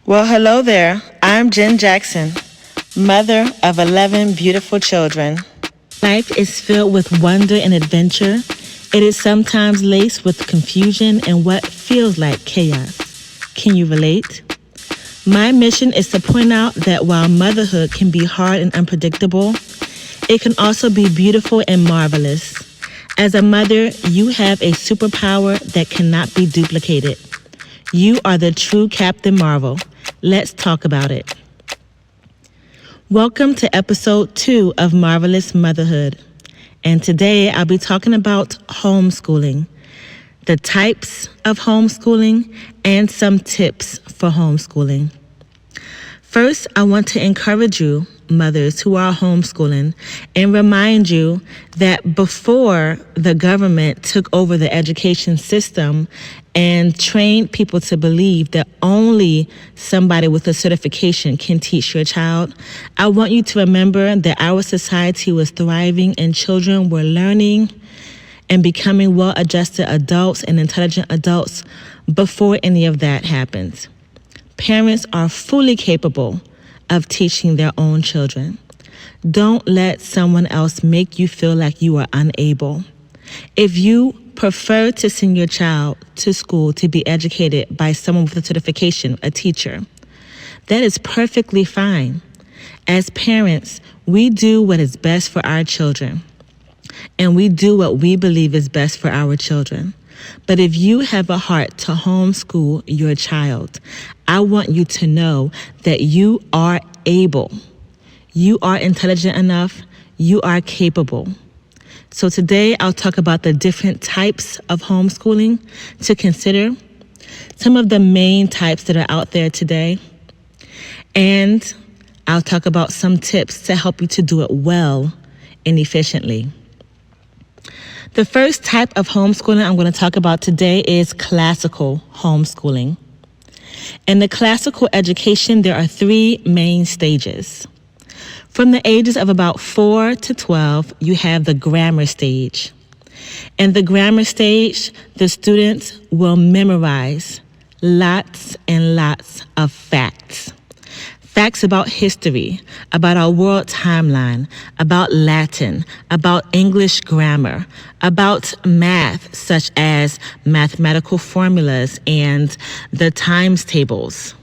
Well, hello there. I'm Jen Jackson, mother of 11 beautiful children. Life is filled with wonder and adventure. It is sometimes laced with confusion and what feels like chaos. Can you relate? My mission is to point out that while motherhood can be hard and unpredictable, it can also be beautiful and marvelous. As a mother, you have a superpower that cannot be duplicated. You are the true Captain Marvel. Let's talk about it. Welcome to episode 2 of Marvelous Motherhood. And today I'll be talking about homeschooling, the types of homeschooling, and some tips for homeschooling. First, I want to encourage you, mothers who are homeschooling, and remind you that before the government took over the education system and trained people to believe that only somebody with a certification can teach your child, I want you to remember that our society was thriving and children were learning and becoming well-adjusted adults and intelligent adults before any of that happened. Parents are fully capable of teaching their own children. Don't let someone else make you feel like you are unable. If you prefer to send your child to school to be educated by someone with a certification, a teacher, that is perfectly fine. As parents, we do what is best for our children, and we do what we believe is best for our children. But if you have a heart to homeschool your child, I want you to know that you are able. You are intelligent enough. You are capable. So today I'll talk about the different types of homeschooling to consider, some of the main types that are out there today, and I'll talk about some tips to help you to do it well and efficiently. The first type of homeschooling I'm going to talk about today is classical homeschooling. In the classical education, there are 3 main stages. From the ages of about 4 to 12, you have the grammar stage. In the grammar stage, the students will memorize lots and lots of facts. Facts about history, about our world timeline, about Latin, about English grammar, about math, such as mathematical formulas and the times tables.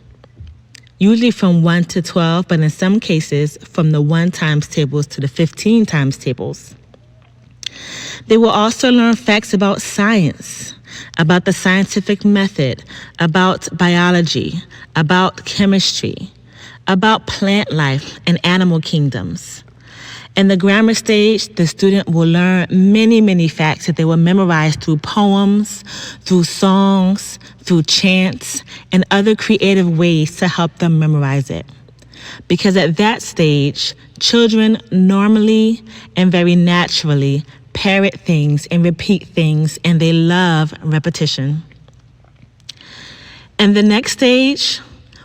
Usually from 1 to 12, but in some cases from the 1 times tables to the 15 times tables. They will also learn facts about science, about the scientific method, about biology, about chemistry, about plant life and animal kingdoms. In the grammar stage, the student will learn many facts that they will memorize through poems, through songs, through chants, and other creative ways to help them memorize it. Because at that stage, children normally and very naturally parrot things and repeat things, and they love repetition. And the next stage,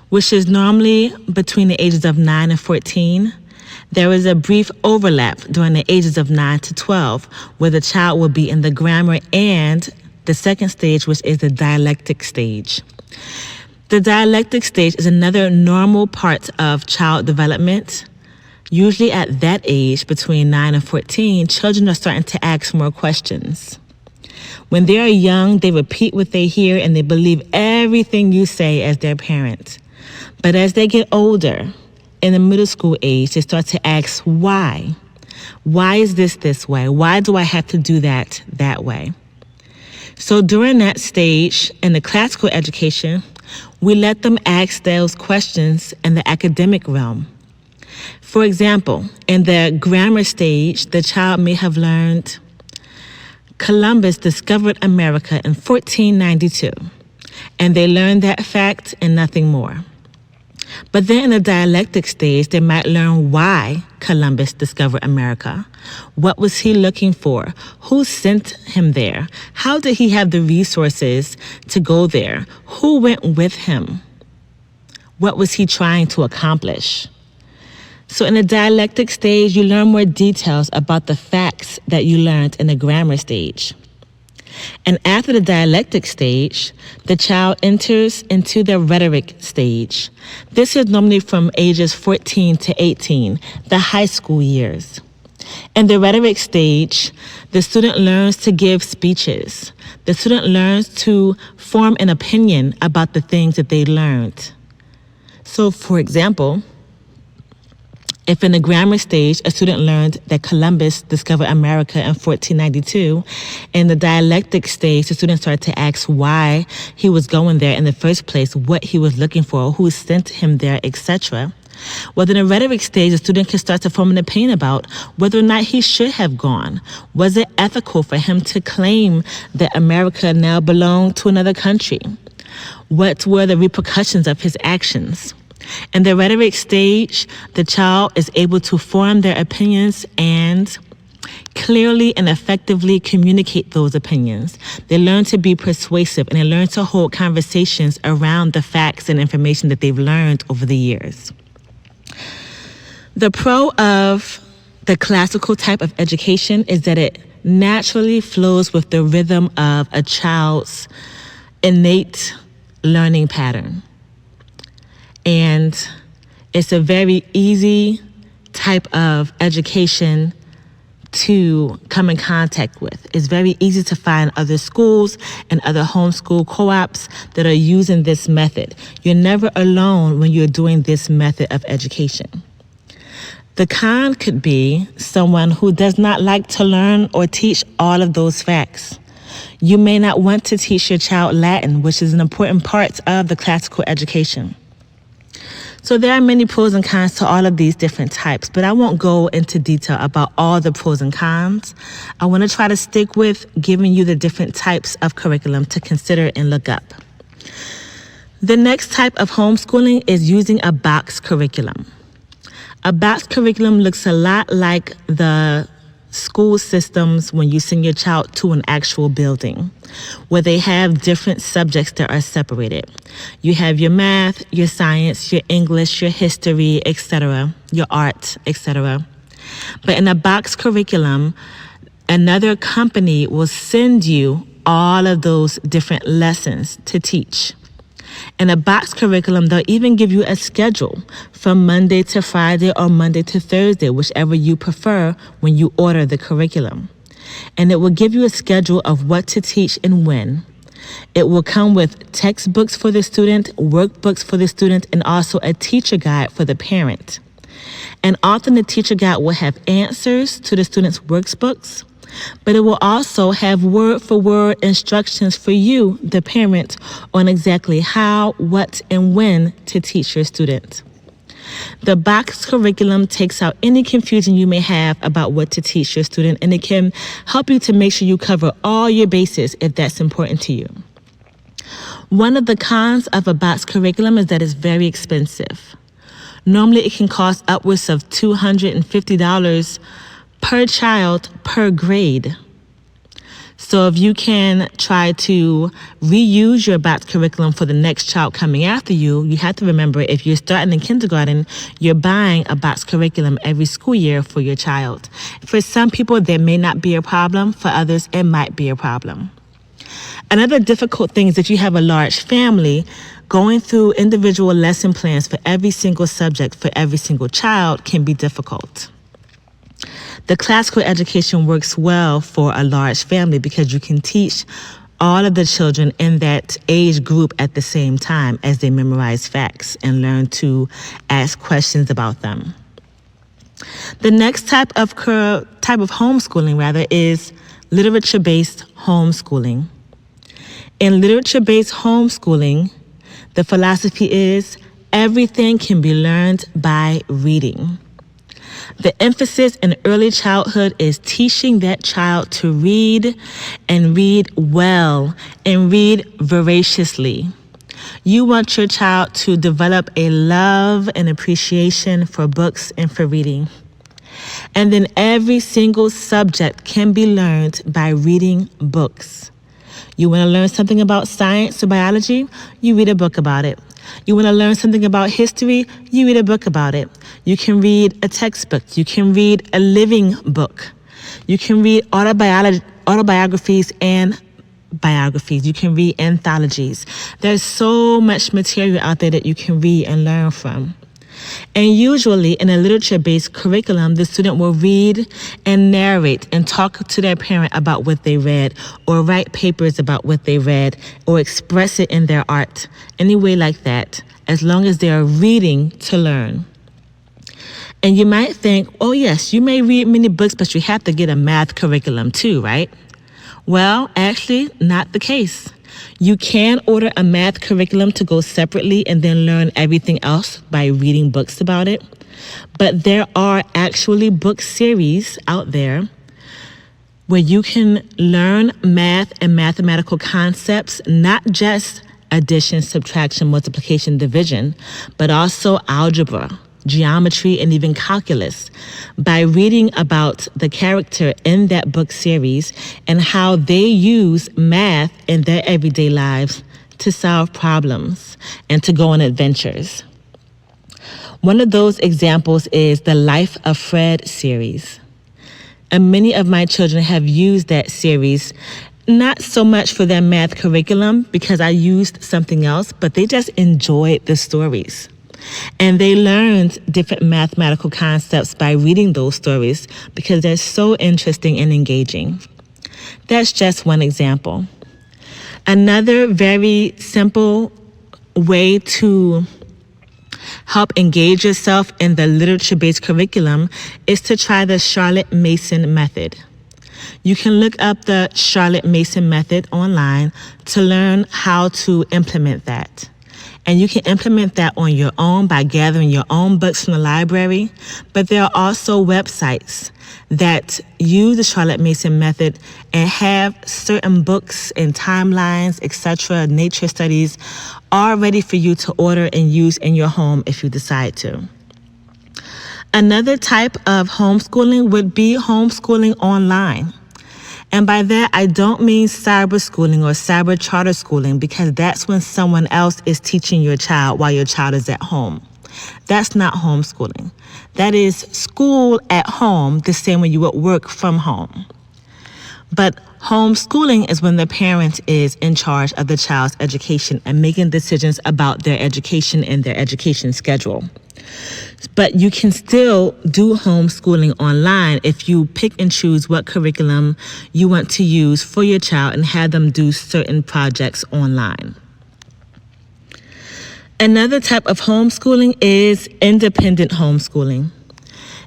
which is normally between the ages of 9 and 14, there is a brief overlap during the ages of 9 to 12, where the child will be in the grammar and the second stage, which is the dialectic stage. The dialectic stage is another normal part of child development. Usually at that age, between 9 and 14, children are starting to ask more questions. When they are young, they repeat what they hear and they believe everything you say as their parent. But as they get older, in the middle school age, they start to ask why. Why is this way? Why do I have to do that way? So during that stage, in the classical education, we let them ask those questions in the academic realm. For example, in the grammar stage, the child may have learned Columbus discovered America in 1492, and they learned that fact and nothing more. But then in the dialectic stage, they might learn why Columbus discovered America. What was he looking for? Who sent him there? How did he have the resources to go there? Who went with him? What was he trying to accomplish? So in the dialectic stage, you learn more details about the facts that you learned in the grammar stage. And after the dialectic stage, the child enters into the rhetoric stage. This is normally from ages 14 to 18, the high school years. In the rhetoric stage, the student learns to give speeches. The student learns to form an opinion about the things that they learned. So, for example, if in the grammar stage, a student learned that Columbus discovered America in 1492, in the dialectic stage, the student started to ask why he was going there in the first place, what he was looking for, who sent him there, etc. Well, in the rhetoric stage, the student can start to form an opinion about whether or not he should have gone. Was it ethical for him to claim that America now belonged to another country? What were the repercussions of his actions? In the rhetoric stage, the child is able to form their opinions and clearly and effectively communicate those opinions. They learn to be persuasive, and they learn to hold conversations around the facts and information that they've learned over the years. The pro of the classical type of education is that it naturally flows with the rhythm of a child's innate learning pattern. And it's a very easy type of education to come in contact with. It's very easy to find other schools and other homeschool co-ops that are using this method. You're never alone when you're doing this method of education. The con could be someone who does not like to learn or teach all of those facts. You may not want to teach your child Latin, which is an important part of the classical education. So there are many pros and cons to all of these different types, but I won't go into detail about all the pros and cons. I want to try to stick with giving you the different types of curriculum to consider and look up. The next type of homeschooling is using a box curriculum. A box curriculum looks a lot like the school systems when you send your child to an actual building, where they have different subjects that are separated. You have your math, your science, your English, your history, etc., your art, etc. But in a box curriculum, another company will send you all of those different lessons to teach. In a box curriculum, they'll even give you a schedule from Monday to Friday or Monday to Thursday, whichever you prefer when you order the curriculum. And it will give you a schedule of what to teach and when. It will come with textbooks for the student, workbooks for the student, and also a teacher guide for the parent. And often the teacher guide will have answers to the student's workbooks, but it will also have word-for-word instructions for you, the parent, on exactly how, what, and when to teach your student. The box curriculum takes out any confusion you may have about what to teach your student, and it can help you to make sure you cover all your bases if that's important to you. One of the cons of a box curriculum is that it's very expensive. Normally, it can cost upwards of $250 per child per grade. So if you can try to reuse your box curriculum for the next child coming after you, you have to remember if you're starting in kindergarten, you're buying a box curriculum every school year for your child. For some people, there may not be a problem. For others, it might be a problem. Another difficult thing is that you have a large family. Going through individual lesson plans for every single subject for every single child can be difficult. The classical education works well for a large family because you can teach all of the children in that age group at the same time as they memorize facts and learn to ask questions about them. The next type of homeschooling is literature-based homeschooling. In literature-based homeschooling, the philosophy is everything can be learned by reading. The emphasis in early childhood is teaching that child to read and read well and read voraciously. You want your child to develop a love and appreciation for books and for reading. And then every single subject can be learned by reading books. You want to learn something about science or biology? You read a book about it. You want to learn something about history? You read a book about it. You can read a textbook. You can read a living book. You can read autobiographies and biographies. You can read anthologies. There's so much material out there that you can read and learn from. And usually in a literature-based curriculum, the student will read and narrate and talk to their parent about what they read, or write papers about what they read, or express it in their art, any way like that, as long as they are reading to learn. And you might think, oh yes, you may read many books, but you have to get a math curriculum too, right? Well, actually, not the case. You can order a math curriculum to go separately and then learn everything else by reading books about it. But there are actually book series out there where you can learn math and mathematical concepts, not just addition, subtraction, multiplication, division, but also algebra, geometry, and even calculus, by reading about the character in that book series and how they use math in their everyday lives to solve problems and to go on adventures. One of those examples is the Life of Fred series. And many of my children have used that series, not so much for their math curriculum because I used something else, but they just enjoyed the stories. And they learned different mathematical concepts by reading those stories because they're so interesting and engaging. That's just one example. Another very simple way to help engage yourself in the literature-based curriculum is to try the Charlotte Mason method. You can look up the Charlotte Mason method online to learn how to implement that. And you can implement that on your own by gathering your own books from the library. But there are also websites that use the Charlotte Mason method and have certain books and timelines, etc., nature studies, all ready for you to order and use in your home if you decide to. Another type of homeschooling would be homeschooling online. And by that, I don't mean cyber schooling or cyber charter schooling, because that's when someone else is teaching your child while your child is at home. That's not homeschooling. That is school at home, the same way you would work from home. But homeschooling is when the parent is in charge of the child's education and making decisions about their education and their education schedule. But you can still do homeschooling online if you pick and choose what curriculum you want to use for your child and have them do certain projects online. Another type of homeschooling is independent homeschooling.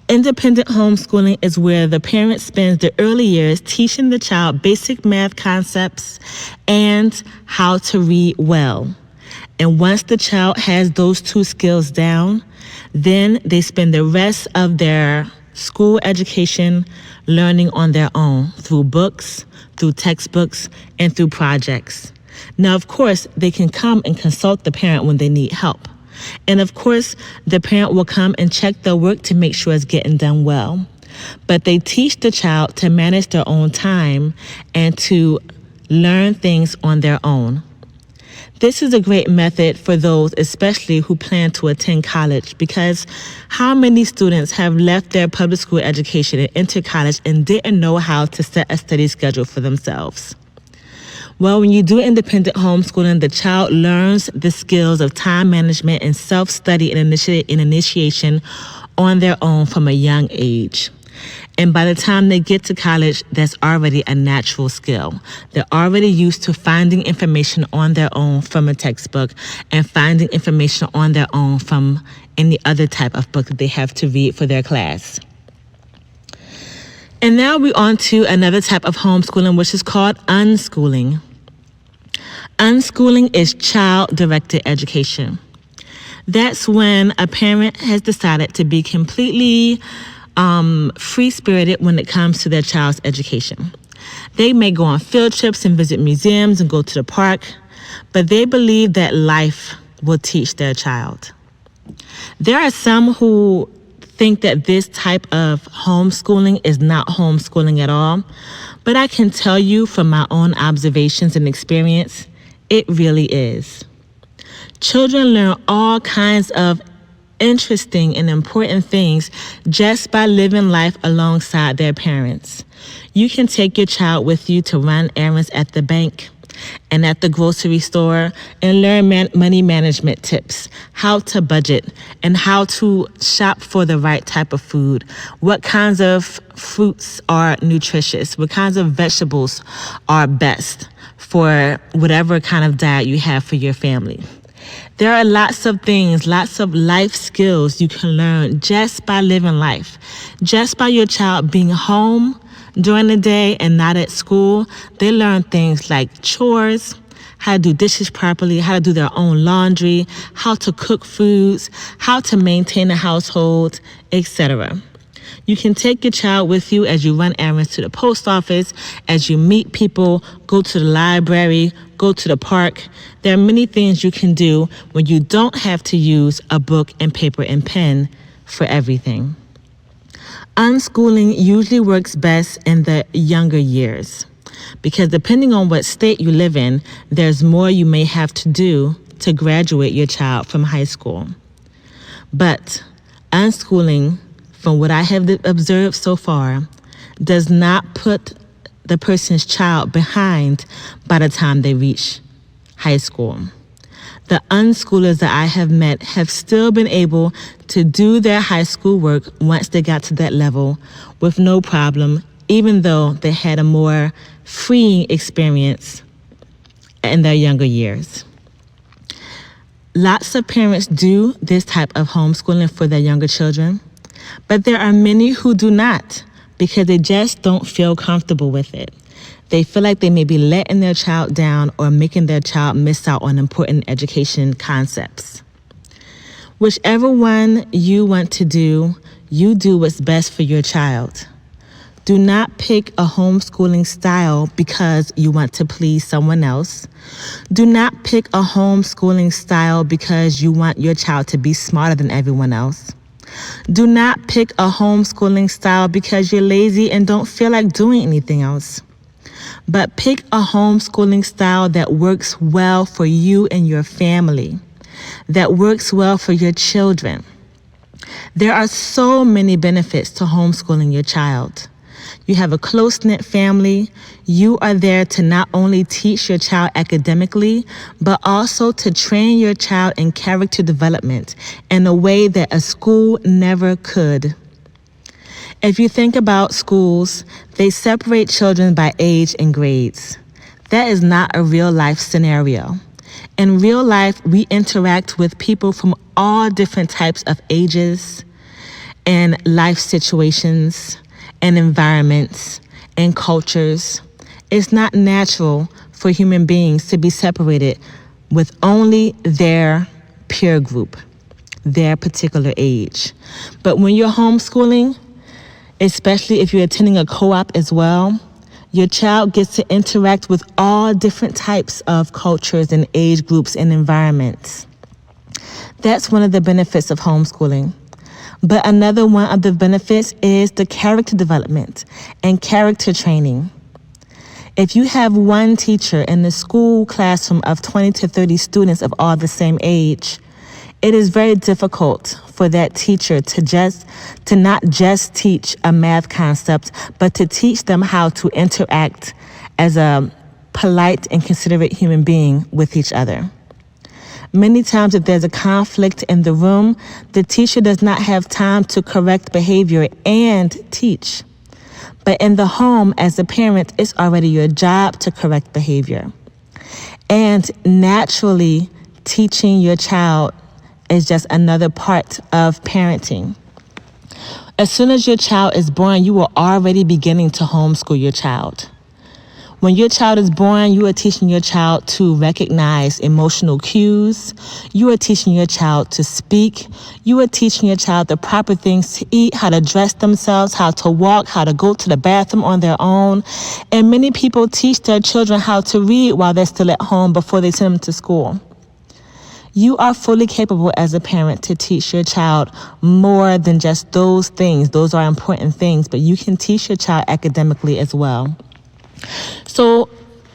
Independent homeschooling is where the parent spends the early years teaching the child basic math concepts and how to read well. And once the child has those two skills down, then they spend the rest of their school education learning on their own through books, through textbooks, and through projects. Now, of course, they can come and consult the parent when they need help. And of course, the parent will come and check their work to make sure it's getting done well. But they teach the child to manage their own time and to learn things on their own. This is a great method for those especially who plan to attend college, because how many students have left their public school education and entered college and didn't know how to set a study schedule for themselves? Well, when you do independent homeschooling, the child learns the skills of time management and self-study and initiation on their own from a young age. And by the time they get to college, that's already a natural skill. They're already used to finding information on their own from a textbook and finding information on their own from any other type of book that they have to read for their class. And now we're on to another type of homeschooling, which is called unschooling. Unschooling is child-directed education. That's when a parent has decided to be completely free-spirited when it comes to their child's education. They may go on field trips and visit museums and go to the park, but they believe that life will teach their child. There are some who think that this type of homeschooling is not homeschooling at all, but I can tell you from my own observations and experience, it really is. Children learn all kinds of interesting and important things just by living life alongside their parents. You can take your child with you to run errands at the bank. and at the grocery store, and learn money management tips, how to budget, and how to shop for the right type of food, what kinds of fruits are nutritious, what kinds of vegetables are best for whatever kind of diet you have for your family. There are lots of things, lots of life skills you can learn just by living life, just by your child being home during the day and not at school. They learn things like chores, how to do dishes properly, how to do their own laundry, how to cook foods, how to maintain a household, etc. You can take your child with you as you run errands to the post office, as you meet people, go to the library, go to the park. There are many things you can do when you don't have to use a book and paper and pen for everything. Unschooling usually works best in the younger years because depending on what state you live in, there's more you may have to do to graduate your child from high school. But unschooling, from what I have observed so far, does not put the person's child behind by the time they reach high school. The unschoolers that I have met have still been able to do their high school work once they got to that level with no problem, even though they had a more freeing experience in their younger years. Lots of parents do this type of homeschooling for their younger children, but there are many who do not because they just don't feel comfortable with it. They feel like they may be letting their child down or making their child miss out on important education concepts. Whichever one you want to do, you do what's best for your child. Do not pick a homeschooling style because you want to please someone else. Do not pick a homeschooling style because you want your child to be smarter than everyone else. Do not pick a homeschooling style because you're lazy and don't feel like doing anything else. But pick a homeschooling style that works well for you and your family, that works well for your children. There are so many benefits to homeschooling your child. You have a close-knit family. You are there to not only teach your child academically, but also to train your child in character development in a way that a school never could. If you think about schools, they separate children by age and grades. That is not a real-life scenario. In real life, we interact with people from all different types of ages and life situations and environments and cultures. It's not natural for human beings to be separated with only their peer group, their particular age. But when you're homeschooling, especially if you're attending a co-op as well, your child gets to interact with all different types of cultures and age groups and environments. That's one of the benefits of homeschooling. But another one of the benefits is the character development and character training. If you have one teacher in the school classroom of 20 to 30 students of all the same age, it is very difficult for that teacher to not just teach a math concept, but to teach them how to interact as a polite and considerate human being with each other. Many times if there's a conflict in the room, the teacher does not have time to correct behavior and teach. But in the home, as a parent, it's already your job to correct behavior. And naturally, teaching your child is just another part of parenting. As soon as your child is born, you are already beginning to homeschool your child. When your child is born, you are teaching your child to recognize emotional cues. You are teaching your child to speak. You are teaching your child the proper things to eat, how to dress themselves, how to walk, how to go to the bathroom on their own. And many people teach their children how to read while they're still at home before they send them to school. You are fully capable as a parent to teach your child more than just those things. Those are important things, but you can teach your child academically as well. So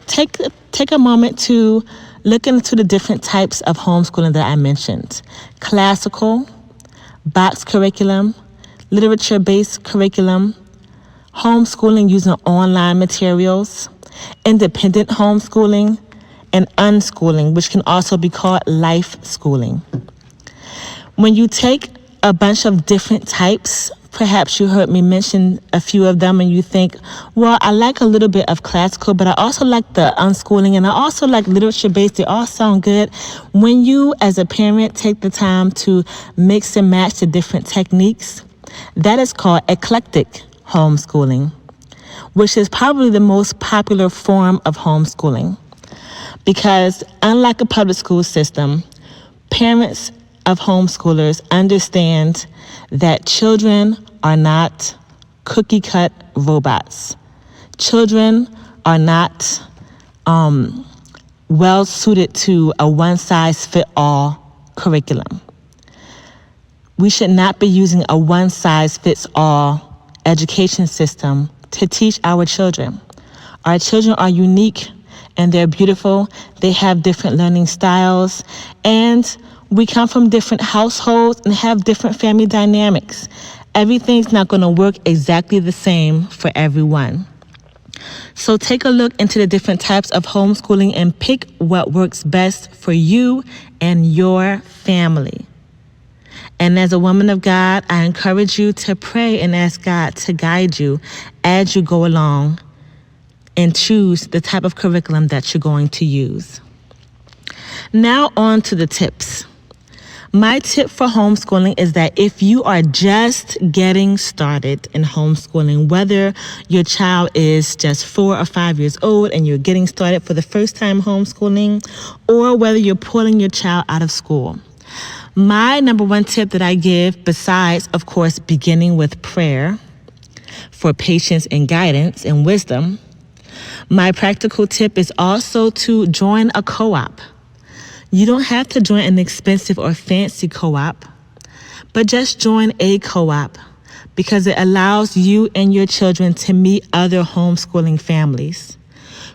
take a moment to look into the different types of homeschooling that I mentioned. Classical, box curriculum, literature-based curriculum, homeschooling using online materials, independent homeschooling, and unschooling, which can also be called life schooling. When you take a bunch of different types, perhaps you heard me mention a few of them and you think, well, I like a little bit of classical, but I also like the unschooling and I also like literature-based. They all sound good. When you, as a parent, take the time to mix and match the different techniques, that is called eclectic homeschooling, which is probably the most popular form of homeschooling. Because unlike a public school system, parents of homeschoolers understand that children are not cookie-cut robots. Children are not well-suited to a one-size-fits-all curriculum. We should not be using a one-size-fits-all education system to teach our children. Our children are unique and they're beautiful. They have different learning styles, and we come from different households and have different family dynamics. Everything's not going to work exactly the same for everyone. So take a look into the different types of homeschooling and pick what works best for you and your family. And as a woman of God, I encourage you to pray and ask God to guide you as you go along and choose the type of curriculum that you're going to use. Now on to the tips. My tip for homeschooling is that if you are just getting started in homeschooling, whether your child is just 4 or 5 years old and you're getting started for the first time homeschooling, or whether you're pulling your child out of school, my number one tip that I give, besides, of course, beginning with prayer for patience and guidance and wisdom, my practical tip is also to join a co-op. You don't have to join an expensive or fancy co-op, but just join a co-op because it allows you and your children to meet other homeschooling families.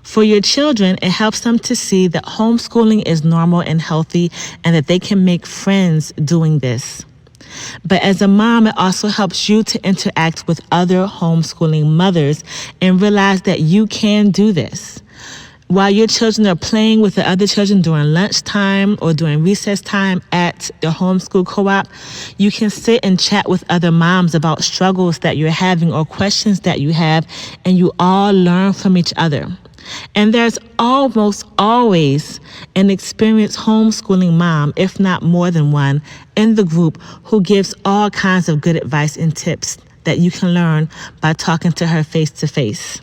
For your children, it helps them to see that homeschooling is normal and healthy and that they can make friends doing this. But as a mom, it also helps you to interact with other homeschooling mothers and realize that you can do this. While your children are playing with the other children during lunchtime or during recess time at the homeschool co-op, you can sit and chat with other moms about struggles that you're having or questions that you have, and you all learn from each other. And there's almost always an experienced homeschooling mom, if not more than one, in the group who gives all kinds of good advice and tips that you can learn by talking to her face to face.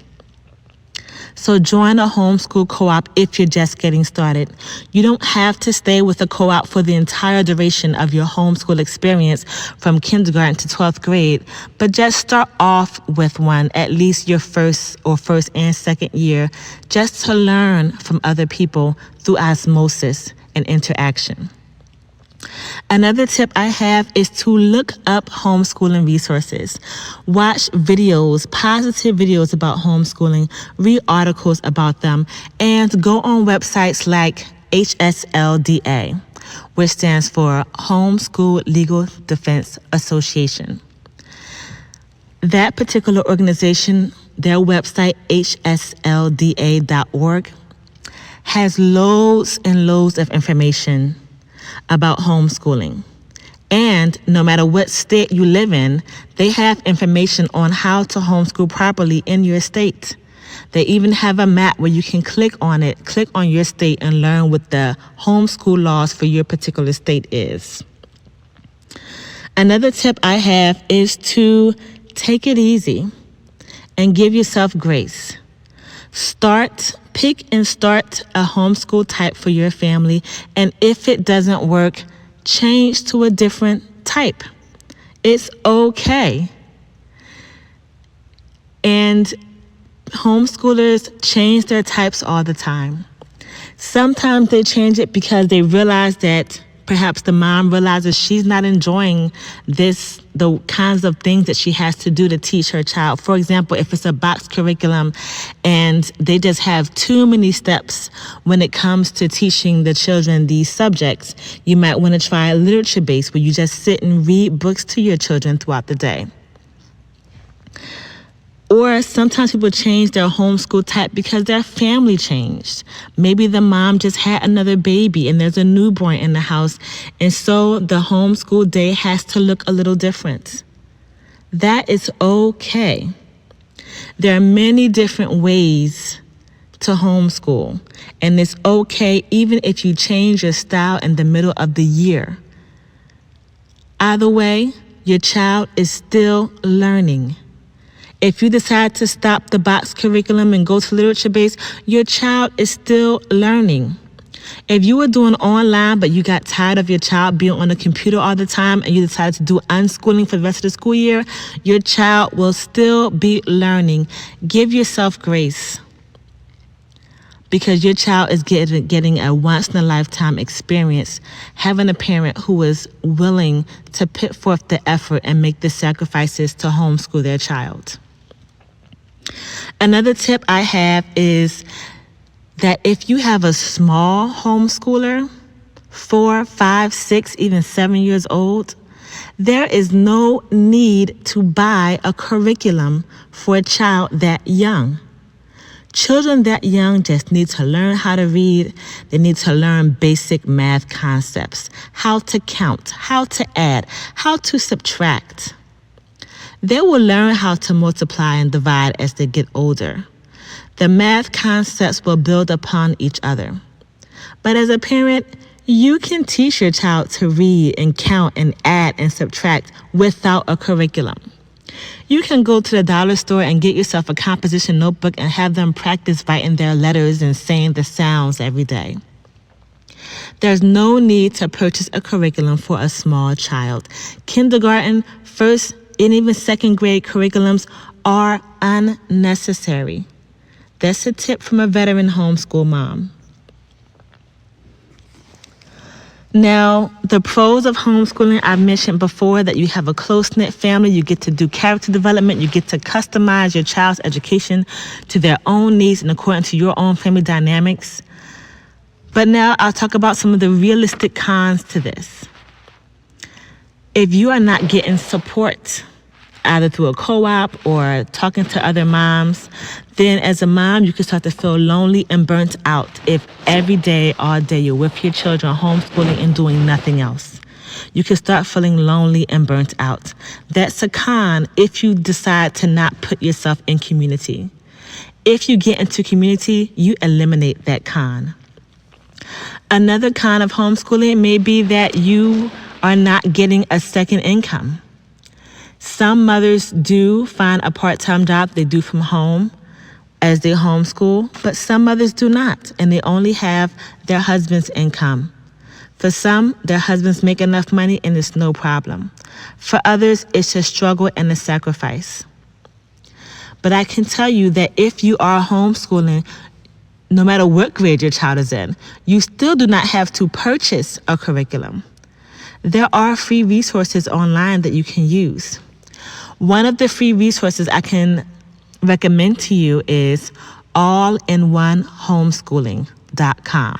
So join a homeschool co-op if you're just getting started. You don't have to stay with a co-op for the entire duration of your homeschool experience from kindergarten to 12th grade, but just start off with one, at least your first and second year, just to learn from other people through osmosis and interaction. Another tip I have is to look up homeschooling resources. Watch videos, positive videos about homeschooling, read articles about them, and go on websites like HSLDA, which stands for Homeschool Legal Defense Association. That particular organization, their website, hslda.org, has loads and loads of information about homeschooling. And no matter what state you live in, they have information on how to homeschool properly in your state. They even have a map where you can click on your state and learn what the homeschool laws for your particular state is. Another tip I have is to take it easy and give yourself grace. Pick and start a homeschool type for your family, and if it doesn't work, change to a different type. It's okay. And homeschoolers change their types all the time. Sometimes they change it because they realize that perhaps the mom realizes she's not enjoying the kinds of things that she has to do to teach her child. For example, if it's a box curriculum and they just have too many steps when it comes to teaching the children these subjects, you might want to try a literature-based where you just sit and read books to your children throughout the day. Or sometimes people change their homeschool type because their family changed. Maybe the mom just had another baby and there's a newborn in the house, and so the homeschool day has to look a little different. That is okay. There are many different ways to homeschool, and it's okay even if you change your style in the middle of the year. Either way, your child is still learning. If you decide to stop the box curriculum and go to literature-based, your child is still learning. If you were doing online but you got tired of your child being on the computer all the time and you decided to do unschooling for the rest of the school year, your child will still be learning. Give yourself grace, because your child is getting a once-in-a-lifetime experience, having a parent who is willing to put forth the effort and make the sacrifices to homeschool their child. Another tip I have is that if you have a small homeschooler, 4, 5, 6, even 7 years old, there is no need to buy a curriculum for a child that young. Children that young just need to learn how to read. They need to learn basic math concepts, how to count, how to add, how to subtract. They will learn how to multiply and divide as they get older. The math concepts will build upon each other. But as a parent, you can teach your child to read and count and add and subtract without a curriculum. You can go to the dollar store and get yourself a composition notebook and have them practice writing their letters and saying the sounds every day. There's no need to purchase a curriculum for a small child. Kindergarten, first, and even second grade curriculums are unnecessary. That's a tip from a veteran homeschool mom. Now, the pros of homeschooling, I've mentioned before that you have a close-knit family, you get to do character development, you get to customize your child's education to their own needs and according to your own family dynamics. But now I'll talk about some of the realistic cons to this. If you are not getting support, either through a co-op or talking to other moms, then as a mom, you can start to feel lonely and burnt out if every day, all day, you're with your children, homeschooling and doing nothing else. You can start feeling lonely and burnt out. That's a con if you decide to not put yourself in community. If you get into community, you eliminate that con. Another con of homeschooling may be that you are not getting a second income. Some mothers do find a part-time job they do from home as they homeschool, but some mothers do not, and they only have their husband's income. For some, their husbands make enough money and it's no problem. For others, it's a struggle and a sacrifice. But I can tell you that if you are homeschooling, no matter what grade your child is in, you still do not have to purchase a curriculum. There are free resources online that you can use. One of the free resources I can recommend to you is allinonehomeschooling.com.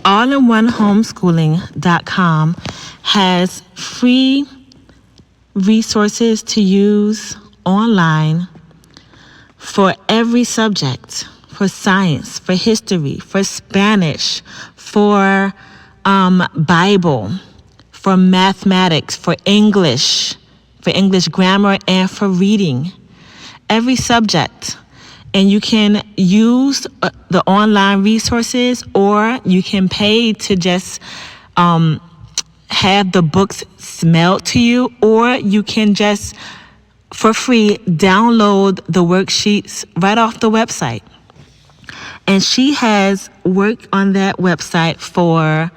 Allinonehomeschooling.com has free resources to use online for every subject, for science, for history, for Spanish, for Bible, for mathematics, for English grammar, and for reading. Every subject. And you can use the online resources, or you can pay to just have the books mailed to you, or you can just, for free, download the worksheets right off the website. And she has worked on that website for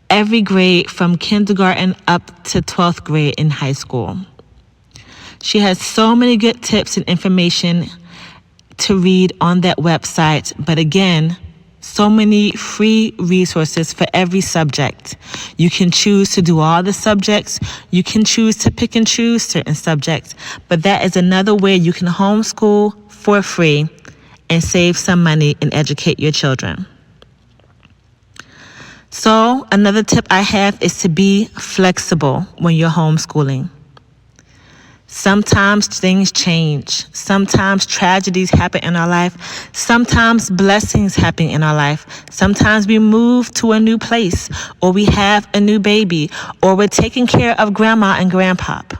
every grade from kindergarten up to 12th grade in high school. She has so many good tips and information to read on that website, but again, so many free resources for every subject. You can choose to do all the subjects. You can choose to pick and choose certain subjects, but that is another way you can homeschool for free and save some money and educate your children. So another tip I have is to be flexible when you're homeschooling. Sometimes things change. Sometimes tragedies happen in our life. Sometimes blessings happen in our life. Sometimes we move to a new place, or we have a new baby, or we're taking care of grandma and grandpop.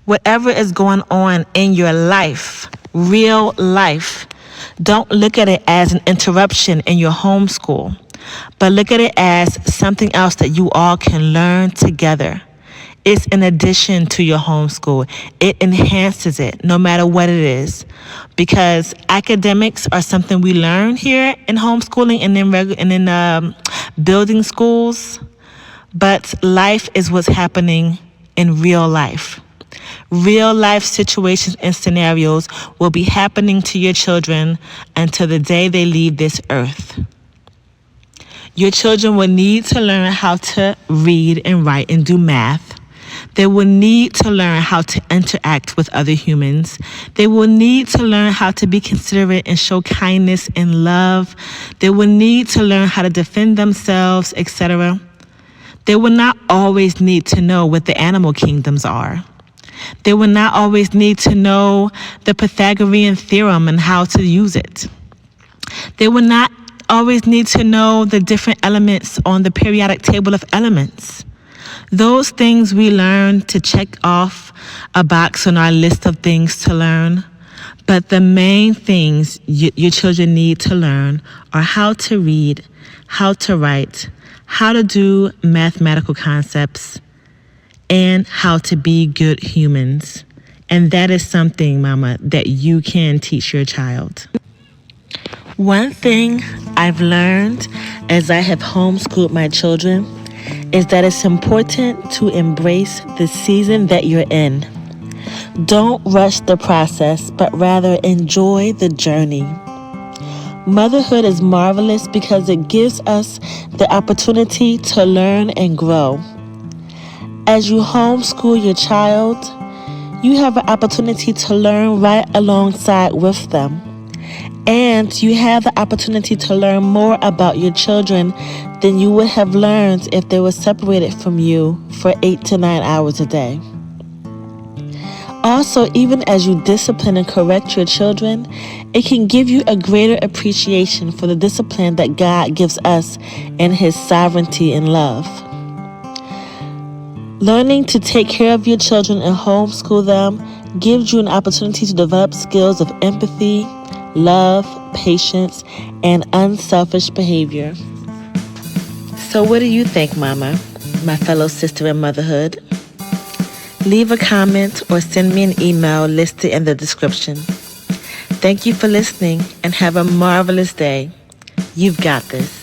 Whatever is going on in your life, real life, don't look at it as an interruption in your homeschool, but look at it as something else that you all can learn together. It's in addition to your homeschool. It enhances it, no matter what it is. Because academics are something we learn here in homeschooling and in building schools. But life is what's happening in real life. Real life situations and scenarios will be happening to your children until the day they leave this earth. Your children will need to learn how to read and write and do math. They will need to learn how to interact with other humans. They will need to learn how to be considerate and show kindness and love. They will need to learn how to defend themselves, etc. They will not always need to know what the animal kingdoms are. They will not always need to know the Pythagorean theorem and how to use it. They will not always need to know the different elements on the periodic table of elements. Those things we learn to check off a box on our list of things to learn. But the main things your children need to learn are how to read, how to write, how to do mathematical concepts, and how to be good humans. And that is something, Mama, that you can teach your child. One thing I've learned as I have homeschooled my children is that it's important to embrace the season that you're in. Don't rush the process, but rather enjoy the journey. Motherhood is marvelous because it gives us the opportunity to learn and grow. As you homeschool your child, you have an opportunity to learn right alongside with them. And you have the opportunity to learn more about your children than you would have learned if they were separated from you for 8 to 9 hours a day. Also, even as you discipline and correct your children, it can give you a greater appreciation for the discipline that God gives us in His sovereignty and love. Learning to take care of your children and homeschool them gives you an opportunity to develop skills of empathy, love, patience, and unselfish behavior. So what do you think, Mama, my fellow sister in motherhood? Leave a comment or send me an email listed in the description. Thank you for listening and have a marvelous day. You've got this.